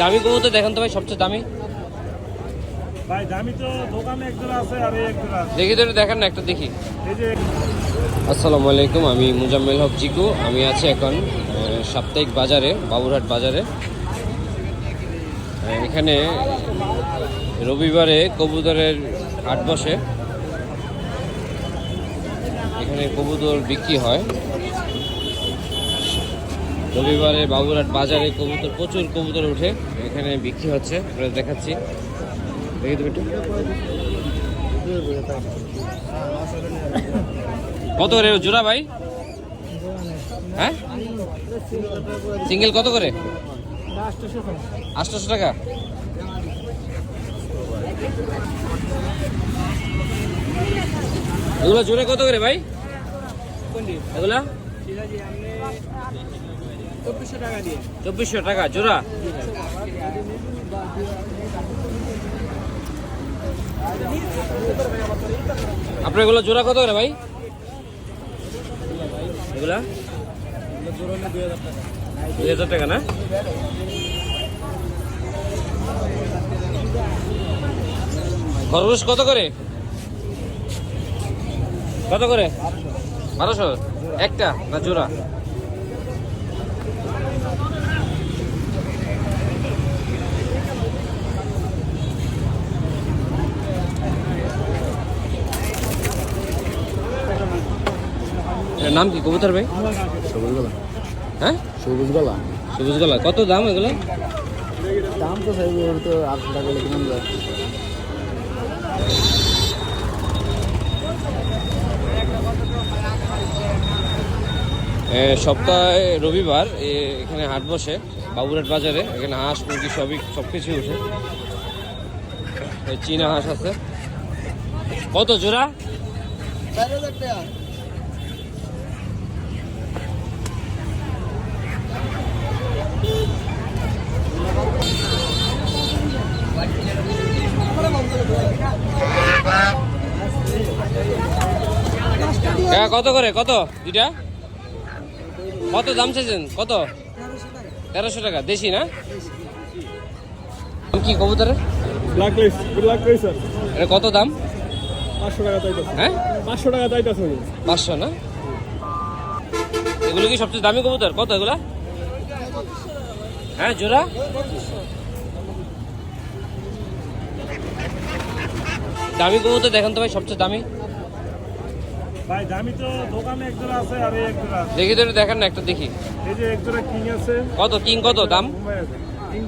দামি কবুতর দেখেন তো ভাই, সবচেয়ে দামি। ভাই দামি তো দোকানে এক জোড়া আছে আর এক জোড়া আছে। দেখি তো একটু দেখেন না, একটা দেখি। এই যে আসসালামু আলাইকুম, আমি মুজাম্মেল হক জিকু। আমি আছি এখন সাপ্তাহিক বাজারে, বাবুরহাট বাজারে। এখানে রবিবারে কবুতরের হাট বসে। এখানে কবুতর বিক্রি হয় রবিবারে। বাবুরহাট বাজারে কবুতর, প্রচুর কবুতর উঠে, এখানে বিক্রি হচ্ছে। দেখাচ্ছি, দেখি তুমি একটু। কত করে জোড়া ভাই? হ্যাঁ, সিঙ্গেল কত করে? 800 টাকা। এগুলো জোড়া কত করে ভাই? এগুলা 2400 টাকা জোড়া। আপনার এগুলো জোড়া কত করে ভাই? এগুলা 2000 টাকা না? খরগোশ কত করে? কত করে? 1200 একটা না জোড়া? এর নাম কি কবুতর ভাই? সবুজ গলা। হ্যাঁ, সবুজ গলা। সবুজ গলা। কত দাম এগুলো? দাম তো চাই তো 800 টাকা কিনে যায়। সপ্তাহে রবিবার এখানে হাট বসে বাবুরহাট বাজারে। এখানে হাঁস মুরগি সব কিছুই উঠে। চীনা হাঁস আছে। কত জোড়া? 4000 টাকা। কত করে? কত দুইটা? কত দাম চাইছেন? কত? 1300 টাকা। দেশি না? কি কবুতরের? ব্ল্যাক লেসার এটা কত দাম? 500 টাকা চাইতেছে। হ্যাঁ, 500 টাকা চাইতেছে। 500 না? এগুলো কি সবচেয়ে দামি কবুতর? কত এগুলা? হ্যাঁ, জোড়া দামি কবুতর দেখেন তো ভাই, সবচেয়ে দামি। ভাই দামি তো দোকানে এক জোড়া আছে আর এক জোড়া আছে। দেখি তো একটু দেখেন না, একটা দেখি। এই যে এক জোড়া কিং আছে। কত কিং? কত দাম? মুম্বাই আছে কিং।